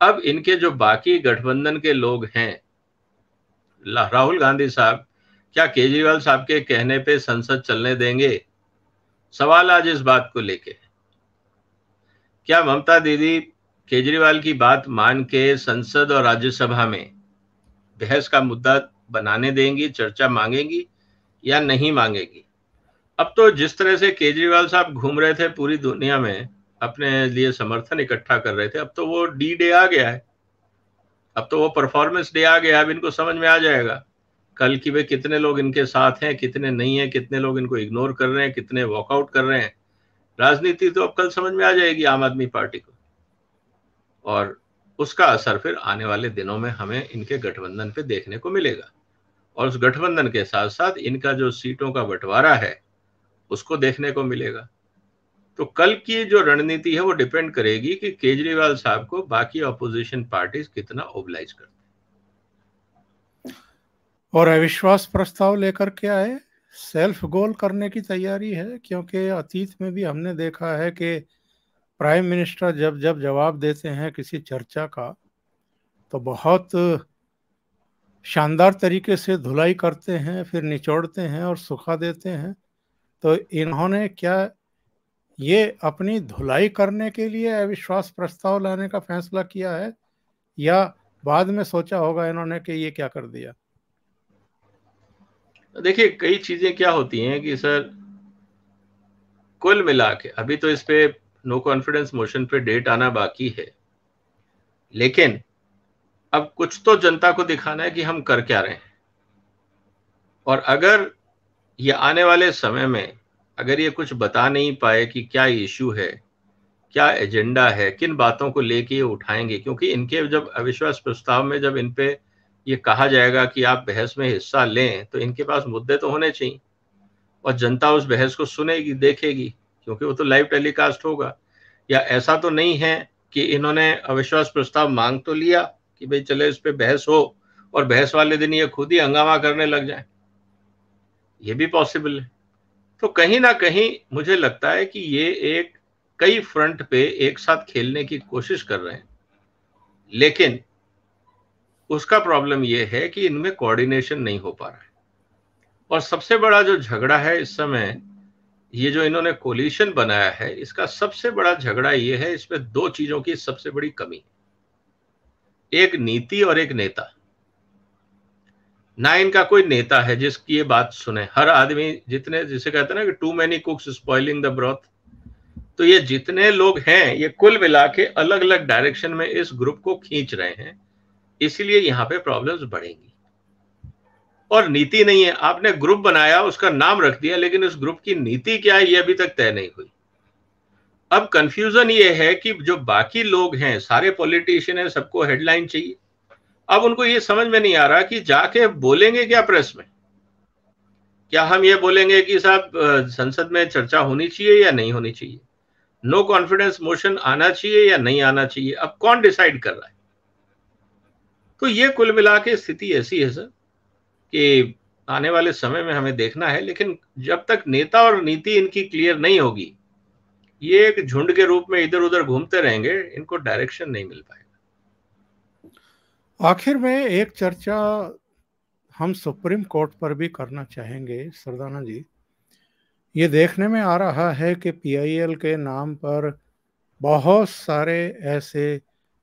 अब इनके जो बाकी गठबंधन के लोग हैं, राहुल गांधी साहब, क्या केजरीवाल साहब के कहने पे संसद चलने देंगे? सवाल आज इस बात को लेके। क्या ममता दीदी केजरीवाल की बात मान के संसद और राज्यसभा में बहस का मुद्दा बनाने देंगी, चर्चा मांगेंगी या नहीं मांगेगी? अब तो जिस तरह से केजरीवाल साहब घूम रहे थे पूरी दुनिया में, अपने लिए समर्थन इकट्ठा कर रहे थे, अब तो वो डी डे आ गया है, अब तो वो परफॉर्मेंस डे आ गया। अब इनको समझ में आ जाएगा कल की वे कितने लोग इनके साथ हैं, कितने नहीं है, कितने लोग इनको इग्नोर कर रहे हैं, कितने वॉकआउट कर रहे हैं। राजनीति तो अब कल समझ में आ जाएगी आम आदमी पार्टी को, और उसका असर फिर आने वाले दिनों में हमें इनके गठबंधन पे देखने को मिलेगा। और उस गठबंधन के साथ साथ इनका जो सीटों का बंटवारा है उसको देखने को मिलेगा। तो कल की जो रणनीति है वो डिपेंड करेगी कि केजरीवाल साहब को बाकी ऑपोजिशन पार्टीज कितना ओबलाइज करते हैं। और अविश्वास प्रस्ताव लेकर के आए, सेल्फ गोल करने की तैयारी है, क्योंकि अतीत में भी हमने देखा है कि प्राइम मिनिस्टर जब जब जवाब देते हैं किसी चर्चा का तो बहुत शानदार तरीके से धुलाई करते हैं, फिर निचोड़ते हैं और सुखा देते हैं। तो इन्होंने क्या ये अपनी धुलाई करने के लिए अविश्वास प्रस्ताव लाने का फैसला किया है, या बाद में सोचा होगा इन्होंने कि ये क्या कर दिया? देखिए, कई चीजें क्या होती हैं कि सर कुल मिला के अभी तो इस पे नो कॉन्फिडेंस मोशन पे डेट आना बाकी है, लेकिन अब कुछ तो जनता को दिखाना है कि हम कर क्या रहे हैं। और अगर ये आने वाले समय में अगर ये कुछ बता नहीं पाए कि क्या इश्यू है, क्या एजेंडा है, किन बातों को लेके ये उठाएंगे, क्योंकि इनके जब अविश्वास प्रस्ताव में जब इन पे ये कहा जाएगा कि आप बहस में हिस्सा लें, तो इनके पास मुद्दे तो होने चाहिए और जनता उस बहस को सुनेगी, देखेगी, क्योंकि वो तो लाइव टेलीकास्ट होगा। या ऐसा तो नहीं है कि इन्होंने अविश्वास प्रस्ताव मांग तो लिया कि भाई चले इस पे बहस हो और बहस वाले दिन ये खुद ही हंगामा करने लग जाए, ये भी पॉसिबल है। तो कहीं ना कहीं मुझे लगता है कि ये एक कई फ्रंट पे एक साथ खेलने की कोशिश कर रहे हैं, लेकिन उसका प्रॉब्लम ये है कि इनमें कोऑर्डिनेशन नहीं हो पा रहा है। और सबसे बड़ा जो झगड़ा है इस समय, ये जो इन्होंने कोलिशन बनाया है, इसका सबसे बड़ा झगड़ा ये है, इसमें दो चीजों की सबसे बड़ी कमी, एक नीति और एक नेता। ना इनका कोई नेता है जिसकी ये बात सुने। हर आदमी, जितने, जिसे कहते हैं ना कि too many cooks spoiling the broth, तो ये जितने लोग हैं ये कुल मिला के अलग अलग डायरेक्शन में इस ग्रुप को खींच रहे हैं, इसीलिए यहाँ पे प्रॉब्लम्स बढ़ेंगी। और नीति नहीं है, आपने ग्रुप बनाया, उसका नाम रख दिया, लेकिन उस ग्रुप की नीति क्या है ये अभी तक तय नहीं हुई। अब कंफ्यूजन ये है कि जो बाकी लोग हैं, सारे पॉलिटिशियन हैं, सबको हेडलाइन चाहिए। अब उनको ये समझ में नहीं आ रहा कि जाके बोलेंगे क्या प्रेस में। क्या हम ये बोलेंगे कि साहब संसद में चर्चा होनी चाहिए या नहीं होनी चाहिए, नो कॉन्फिडेंस मोशन आना चाहिए या नहीं आना चाहिए, अब कौन डिसाइड कर रहा है। तो ये कुल मिला के स्थिति ऐसी है सर कि आने वाले समय में हमें देखना है, लेकिन जब तक नेता और नीति इनकी क्लियर नहीं होगी, ये एक झुंड के रूप में इधर उधर घूमते रहेंगे, इनको डायरेक्शन नहीं मिल पाएगा। आखिर में एक चर्चा हम सुप्रीम कोर्ट पर भी करना चाहेंगे सरदाना जी। ये देखने में आ रहा है कि पीआईएल के नाम पर बहुत सारे ऐसे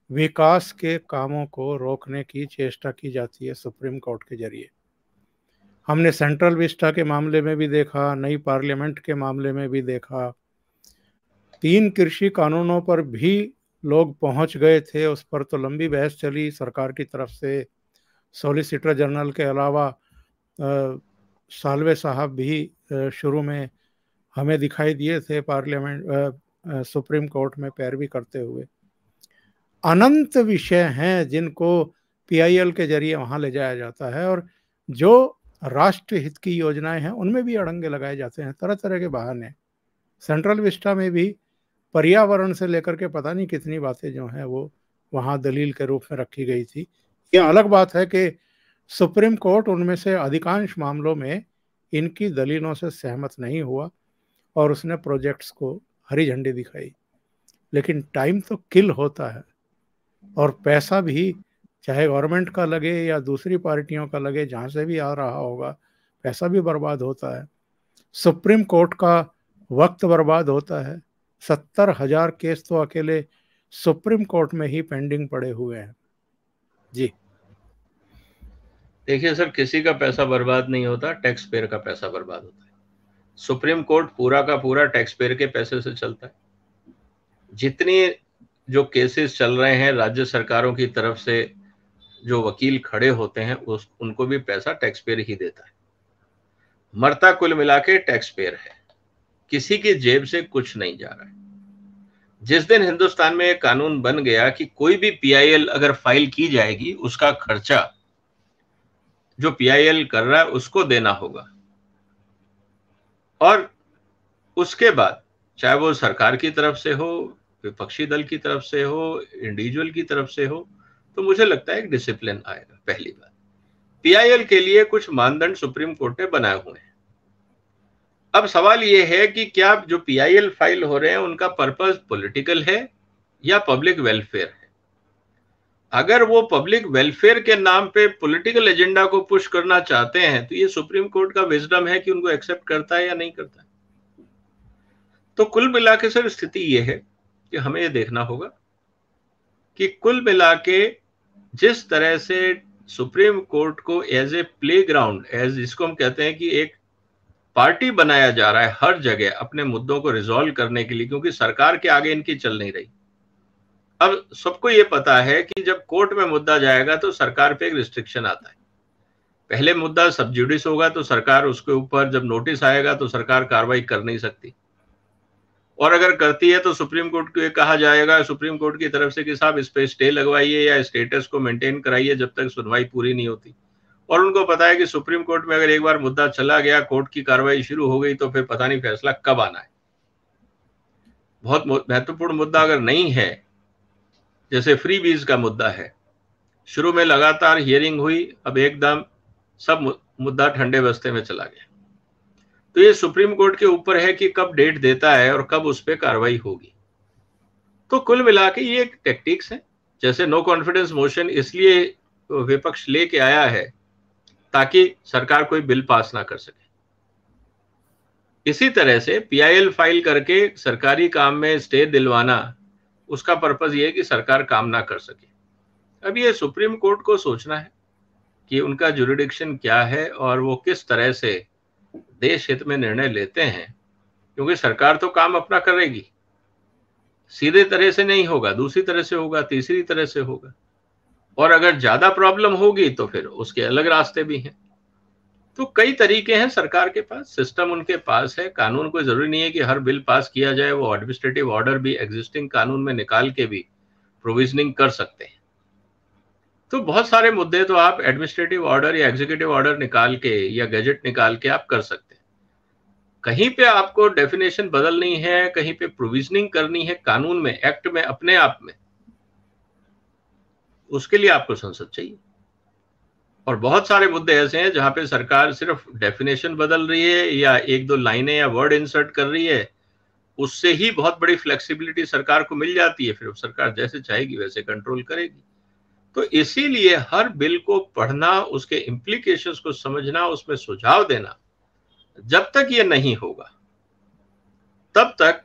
विकास के कामों को रोकने की चेष्टा की जाती है सुप्रीम कोर्ट के जरिए। हमने सेंट्रल विस्टा के मामले में भी देखा, नई पार्लियामेंट के मामले में भी देखा, 3 कृषि कानूनों पर भी लोग पहुंच गए थे, उस पर तो लंबी बहस चली सरकार की तरफ से। सॉलिसिटर जनरल के अलावा साल्वे साहब भी शुरू में हमें दिखाई दिए थे पार्लियामेंट सुप्रीम कोर्ट में पैरवी करते हुए। अनंत विषय हैं जिनको पीआईएल के जरिए वहां ले जाया जाता है, और जो राष्ट्र हित की योजनाएं हैं उनमें भी अड़ंगे लगाए जाते हैं, तरह तरह के बहाने। सेंट्रल विस्टा में भी पर्यावरण से लेकर के पता नहीं कितनी बातें जो हैं वो वहां दलील के रूप में रखी गई थी। यह अलग बात है कि सुप्रीम कोर्ट उनमें से अधिकांश मामलों में इनकी दलीलों से सहमत नहीं हुआ और उसने प्रोजेक्ट्स को हरी झंडी दिखाई। लेकिन टाइम तो किल होता है, और पैसा भी चाहे गवर्नमेंट का लगे या दूसरी पार्टियों का लगे, जहाँ से भी आ रहा होगा, पैसा भी बर्बाद होता है। सुप्रीम कोर्ट का वक्त बर्बाद होता है। 70,000 केस तो अकेले सुप्रीम कोर्ट में ही पेंडिंग पड़े हुए हैं। जी देखिए सर, किसी का पैसा बर्बाद नहीं होता, टैक्स पेयर का पैसा बर्बाद होता है। सुप्रीम कोर्ट पूरा का पूरा टैक्स पेयर के पैसे से चलता है। जितनी जो केसेस चल रहे हैं राज्य सरकारों की तरफ से, जो वकील खड़े होते हैं, उनको भी पैसा टैक्स पेयर ही देता है। मरता कुल मिला के टैक्स पेयर है, किसी की जेब से कुछ नहीं जा रहा है। जिस दिन हिंदुस्तान में एक कानून बन गया कि कोई भी पीआईएल अगर फाइल की जाएगी, उसका खर्चा जो पीआईएल कर रहा है उसको देना होगा, और उसके बाद चाहे वो सरकार की तरफ से हो, विपक्षी दल की तरफ से हो, इंडिविजुअल की तरफ से हो, तो मुझे लगता है एक डिसिप्लिन आएगा। पहली बात, पीआईएल के लिए कुछ मानदंड सुप्रीम कोर्ट ने बनाए हुए हैं। अब सवाल ये है कि क्या जो पीआईएल फाइल हो रहे हैं उनका पर्पस पॉलिटिकल है या पब्लिक वेलफेयर है। अगर वो पब्लिक वेलफेयर के नाम पे पॉलिटिकल एजेंडा को पुश करना चाहते हैं, तो ये सुप्रीम कोर्ट का विजडम है कि उनको एक्सेप्ट करता है या नहीं करता है। तो कुल मिला के सर स्थिति ये है कि हमें ये देखना होगा कि कुल मिला के जिस तरह से सुप्रीम कोर्ट को as a playground, as जिसको हम कहते हैं कि एक पार्टी बनाया जा रहा है हर जगह अपने मुद्दों को रिजॉल्व करने के लिए, क्योंकि सरकार के आगे इनकी चल नहीं रही। अब सबको ये पता है कि जब कोर्ट में मुद्दा जाएगा तो सरकार पे एक रिस्ट्रिक्शन आता है। पहले मुद्दा सब जुडिस होगा तो सरकार उसके ऊपर जब नोटिस आएगा तो सरकार कार्रवाई कर नहीं सकती, और अगर करती है तो सुप्रीम कोर्ट को ये कहा जाएगा सुप्रीम कोर्ट की तरफ से कि साहब इस पे स्टे लगवाइए या स्टेटस को मेंटेन कराइए जब तक सुनवाई पूरी नहीं होती। और उनको पता है कि सुप्रीम कोर्ट में अगर एक बार मुद्दा चला गया, कोर्ट की कार्रवाई शुरू हो गई, तो फिर पता नहीं फैसला कब आना है। बहुत महत्वपूर्ण मुद्दा अगर नहीं है, जैसे फ्री बीज का मुद्दा है, शुरू में लगातार हियरिंग हुई, अब एकदम सब मुद्दा ठंडे बस्ते में चला गया। तो ये सुप्रीम कोर्ट के ऊपर है कि कब डेट देता है और कब उस पर कार्रवाई होगी। तो कुल मिला के ये एक टेक्टिक्स है। जैसे नो कॉन्फिडेंस मोशन इसलिए विपक्ष लेके आया है ताकि सरकार कोई बिल पास ना कर सके। इसी तरह से पीआईएल फाइल करके सरकारी काम में स्टे दिलवाना, उसका पर्पज ये है कि सरकार काम ना कर सके। अब ये सुप्रीम कोर्ट को सोचना है कि उनका जुरिडिक्शन क्या है और वो किस तरह से देश हित में निर्णय लेते हैं, क्योंकि सरकार तो काम अपना करेगी, सीधे तरह से नहीं होगा, दूसरी तरह से होगा, तीसरी तरह से होगा, और अगर ज्यादा प्रॉब्लम होगी तो फिर उसके अलग रास्ते भी हैं। तो कई तरीके हैं सरकार के पास, सिस्टम उनके पास है। कानून को जरूरी नहीं है कि हर बिल पास किया जाए, वो एडमिनिस्ट्रेटिव ऑर्डर भी एग्जिस्टिंग कानून में निकाल के भी प्रोविजनिंग कर सकते हैं। तो बहुत सारे मुद्दे तो आप एडमिनिस्ट्रेटिव ऑर्डर या एग्जीक्यूटिव ऑर्डर निकाल के या गैजेट निकाल के आप कर सकते हैं। कहीं पे आपको डेफिनेशन बदलनी है, कहीं पे प्रोविजनिंग करनी है कानून में, एक्ट में, अपने आप में, उसके लिए आपको संसद चाहिए। और बहुत सारे मुद्दे ऐसे हैं जहां पे सरकार सिर्फ डेफिनेशन बदल रही है या एक दो लाइनें या वर्ड इंसर्ट कर रही है, उससे ही बहुत बड़ी फ्लेक्सिबिलिटी सरकार को मिल जाती है। फिर सरकार जैसे चाहेगी वैसे कंट्रोल करेगी। तो इसीलिए हर बिल को पढ़ना, उसके इम्प्लीकेशंस को समझना, उसमें सुझाव देना, जब तक ये नहीं होगा तब तक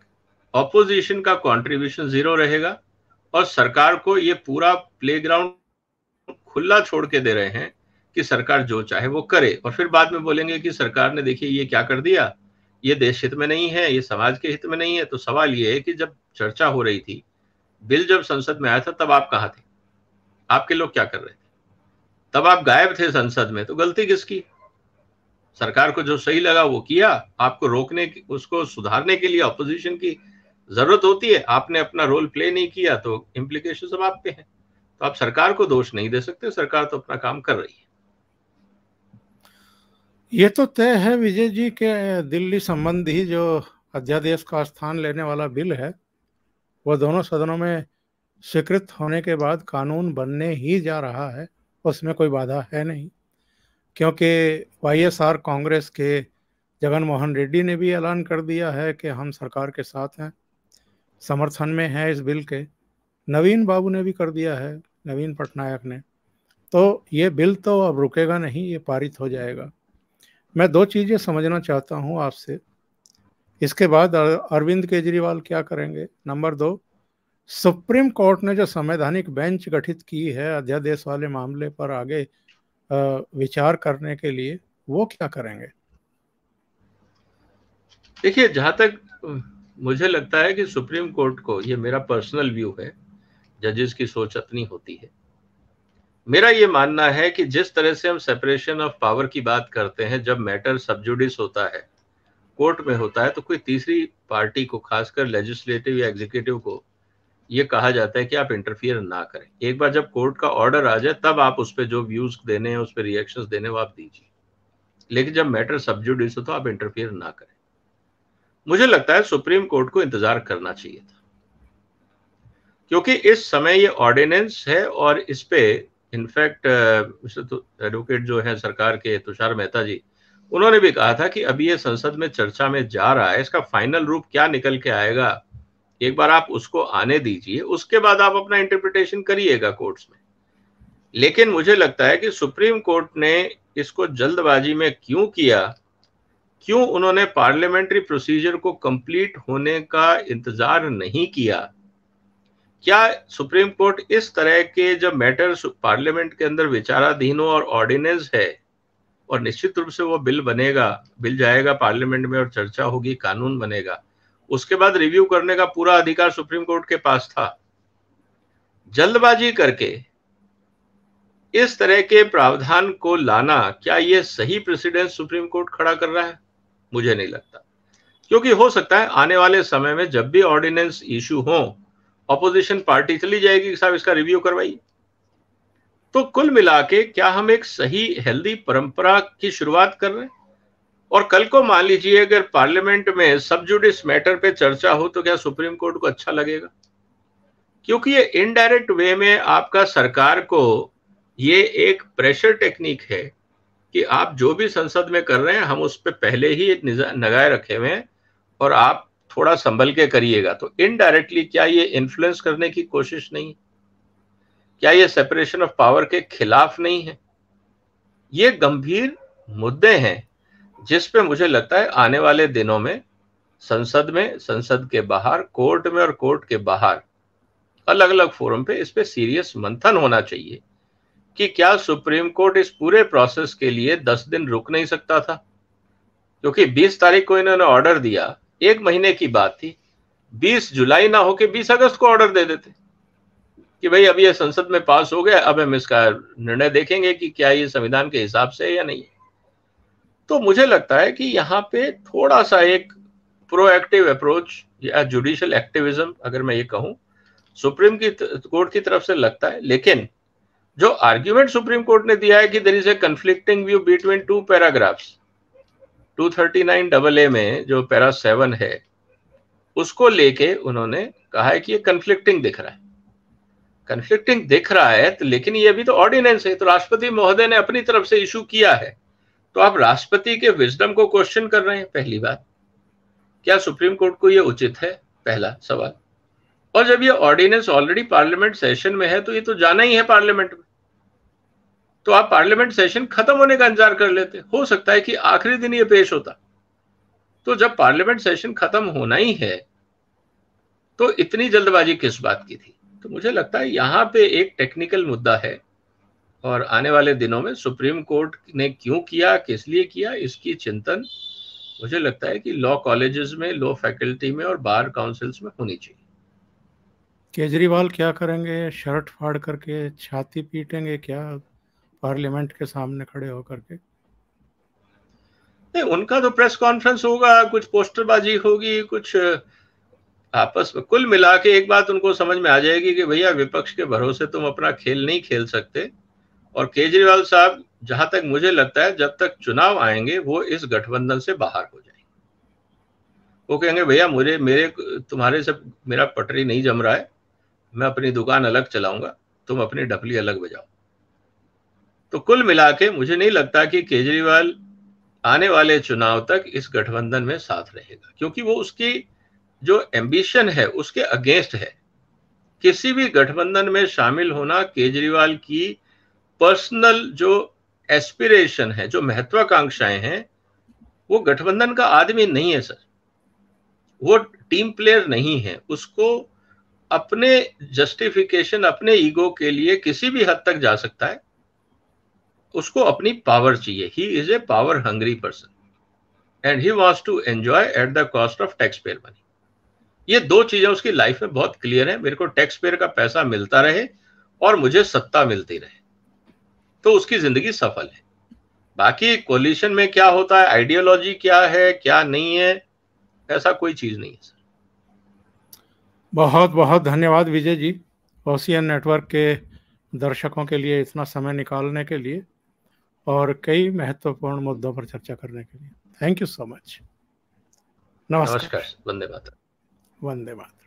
ऑपोजिशन का कंट्रीब्यूशन जीरो रहेगा और सरकार को ये पूरा प्लेग्राउंड खुला छोड़ के दे रहे हैं कि सरकार जो चाहे वो करे। और फिर बाद में बोलेंगे कि सरकार ने देखिए ये क्या कर दिया, ये देश हित में नहीं है, ये समाज के हित में नहीं है। तो सवाल ये है कि जब चर्चा हो रही थी, बिल जब संसद में आया था, तब आप कहाँ थे? आपके लोग क्या कर रहे थे? तब आप गायब थे संसद में। तो गलती किसकी? सरकार को जो सही लगा वो किया, आपको रोकने की, उसको सुधारने के लिए ऑपोजिशन की जरूरत होती है। आपने अपना रोल प्ले नहीं किया तो इम्प्लीकेशन सब आप पे हैं। तो आप सरकार को दोष नहीं दे सकते, सरकार तो अपना काम कर रही है। ये तो तय है विजय जी के दिल्ली संबंधी जो अध्यादेश का स्थान लेने वाला बिल है, वो दोनों सदनों में स्वीकृत होने के बाद कानून बनने ही जा रहा है, उसमें कोई बाधा है नहीं। क्योंकि वाईएसआर कांग्रेस के जगन मोहन रेड्डी ने भी ऐलान कर दिया है कि हम सरकार के साथ हैं, समर्थन में है इस बिल के। नवीन बाबू ने भी कर दिया है, नवीन पटनायक ने। तो ये बिल तो अब रुकेगा नहीं, ये पारित हो जाएगा। मैं दो चीज़ें समझना चाहता हूँ आपसे। इसके बाद अरविंद केजरीवाल क्या करेंगे? नंबर 2, सुप्रीम कोर्ट ने जो संवैधानिक बेंच गठित की है अध्यादेश वाले मामले पर आगे विचार करने के लिए, वो क्या करेंगे? देखिए, जहां तक मुझे लगता है कि सुप्रीम कोर्ट को, ये मेरा पर्सनल व्यू है, जजेस की सोच अपनी होती है, मेरा ये मानना है कि जिस तरह से हम सेपरेशन ऑफ पावर की बात करते हैं, जब मैटर सब जुडिस होता है, कोर्ट में होता है, तो कोई तीसरी पार्टी को, खासकर लेजिस्लेटिव या एग्जीक्यूटिव को, ये कहा जाता है कि आप इंटरफियर ना करें। एक बार जब कोर्ट का ऑर्डर आ जाए तब आप उस पर जो व्यूज देने हैं, उस पर रिएक्शंस देने वो आप दीजिए, लेकिन जब मैटर सब जुडिस हो तो आप इंटरफियर ना करें। मुझे लगता है सुप्रीम कोर्ट को इंतजार करना चाहिए था, क्योंकि इस समय ये ऑर्डिनेंस है और इस पे इनफैक्ट एडवोकेट जो है सरकार के, तुषार मेहता जी, उन्होंने भी कहा था कि अभी ये संसद में चर्चा में जा रहा है, इसका फाइनल रूप क्या निकल के आएगा, एक बार आप उसको आने दीजिए, उसके बाद आप अपना इंटरप्रिटेशन करिएगा कोर्ट्स में। लेकिन मुझे लगता है कि सुप्रीम कोर्ट ने इसको जल्दबाजी में क्यों किया, क्यों उन्होंने पार्लियामेंट्री प्रोसीजर को कंप्लीट होने का इंतजार नहीं किया? क्या सुप्रीम कोर्ट इस तरह के जब मैटर पार्लियामेंट के अंदर विचाराधीन हो और ऑर्डिनेंस है और निश्चित रूप से वो बिल बनेगा, बिल जाएगा पार्लियामेंट में और चर्चा होगी, कानून बनेगा, उसके बाद रिव्यू करने का पूरा अधिकार सुप्रीम कोर्ट के पास था। जल्दबाजी करके इस तरह के प्रावधान को लाना, क्या ये सही प्रेसिडेंस सुप्रीम कोर्ट खड़ा कर रहा है? मुझे नहीं लगता, क्योंकि हो सकता है आने वाले समय में जब भी ऑर्डिनेंस इशू हो, ऑपोजिशन पार्टी चली जाएगी कि साहब इसका रिव्यू करवाइए। तो कुल मिला के क्या हम एक सही हेल्दी परंपरा की शुरुआत कर रहे हैं? और कल को मान लीजिए अगर पार्लियामेंट में सब जुडिस मैटर पे चर्चा हो तो क्या सुप्रीम कोर्ट को अच्छा लगेगा? क्योंकि ये इनडायरेक्ट वे में आपका सरकार को ये एक प्रेशर टेक्निक है कि आप जो भी संसद में कर रहे हैं हम उस पर पहले ही एक नगाए रखे हुए हैं और आप थोड़ा संभल के करिएगा। तो इनडायरेक्टली क्या ये इन्फ्लुएंस करने की कोशिश नहीं? क्या ये सेपरेशन ऑफ पावर के खिलाफ नहीं है? ये गंभीर मुद्दे हैं जिस पे मुझे लगता है आने वाले दिनों में संसद में, संसद के बाहर, कोर्ट में और कोर्ट के बाहर अलग अलग फोरम पे इस पे सीरियस मंथन होना चाहिए कि क्या सुप्रीम कोर्ट इस पूरे प्रोसेस के लिए 10 दिन रुक नहीं सकता था? क्योंकि 20 तारीख को इन्होंने ऑर्डर दिया, एक महीने की बात थी, 20 जुलाई ना होके 20 अगस्त को ऑर्डर दे देते कि भाई अब ये संसद में पास हो गया, अब हम इसका निर्णय देखेंगे कि क्या ये संविधान के हिसाब से है या नहीं। तो मुझे लगता है कि यहाँ पे थोड़ा सा एक प्रोएक्टिव अप्रोच या जुडिशियल एक्टिविज्म, अगर मैं ये कहूँ, सुप्रीम कोर्ट की तरफ से लगता है। लेकिन जो आर्ग्यूमेंट सुप्रीम कोर्ट ने दिया है कि there is a conflicting view between 2 paragraphs, 239AA में जो पैरा 7 है उसको लेके उन्होंने कहा है कि ये कन्फ्लिक्टिंग दिख रहा है। कन्फ्लिक्टिंग दिख रहा है तो लेकिन ये अभी तो ऑर्डिनेंस है, तो राष्ट्रपति महोदय ने अपनी तरफ से इशू किया है, तो आप राष्ट्रपति के विजडम को क्वेश्चन कर रहे हैं। पहली बात, क्या सुप्रीम कोर्ट को ये उचित है? पहला सवाल। और जब ये ऑर्डिनेंस ऑलरेडी पार्लियामेंट सेशन में है तो ये तो जाना ही है पार्लियामेंट में, तो आप पार्लियामेंट सेशन खत्म होने का इंतजार कर लेते। हो सकता है कि आखिरी दिन ये पेश होता। तो जब पार्लियामेंट सेशन खत्म होना ही है तो इतनी जल्दबाजी किस बात की थी? तो मुझे लगता है यहाँ पे एक टेक्निकल मुद्दा है और आने वाले दिनों में सुप्रीम कोर्ट ने क्यों किया, किस लिए किया, इसकी चिंतन मुझे लगता है कि लॉ कॉलेजेस में, लॉ फैकल्टी में और बार काउंसिल्स में होनी चाहिए। केजरीवाल क्या करेंगे? शर्ट फाड़ करके छाती पीटेंगे क्या पार्लियामेंट के सामने खड़े होकर के? नहीं, उनका तो प्रेस कॉन्फ्रेंस होगा, कुछ पोस्टरबाजी होगी, कुछ आपस में। कुल मिला के एक बात उनको समझ में आ जाएगी कि भैया विपक्ष के भरोसे तुम अपना खेल नहीं खेल सकते। और केजरीवाल साहब, जहां तक मुझे लगता है, जब तक चुनाव आएंगे वो इस गठबंधन से बाहर हो जाएंगे। वो कहेंगे भैया मेरे तुम्हारे से मेरा पटरी नहीं जम रहा है, मैं अपनी दुकान अलग चलाऊंगा, तुम अपनी ढपली अलग बजाओ। तो कुल मिला के मुझे नहीं लगता कि केजरीवाल आने वाले चुनाव तक इस गठबंधन में साथ रहेगा, क्योंकि वो उसकी जो एम्बिशन है उसके अगेंस्ट है। किसी भी गठबंधन में शामिल होना केजरीवाल की पर्सनल जो एस्पिरेशन है, जो महत्वाकांक्षाएं हैं, वो गठबंधन का आदमी नहीं है सर। वो टीम प्लेयर नहीं है। उसको अपने जस्टिफिकेशन, अपने ईगो के लिए किसी भी हद तक जा सकता है। उसको अपनी पावर चाहिए। He is a power hungry person and he wants to enjoy at the cost of taxpayer money. ये दो चीजें उसकी लाइफ में बहुत क्लियर है। मेरे को टैक्स पेयर का पैसा मिलता रहे और मुझे सत्ता मिलती रहे, तो उसकी जिंदगी सफल है। बाकी कोलिशन में क्या होता है, आइडियोलॉजी क्या है, क्या नहीं है, ऐसा कोई चीज नहीं है सर। बहुत बहुत धन्यवाद विजय जी, ओशियन नेटवर्क के दर्शकों के लिए इतना समय निकालने के लिए और कई महत्वपूर्ण मुद्दों पर चर्चा करने के लिए। Thank you so much. नमस्कार। वंदे मातरम। वंदे मातरम।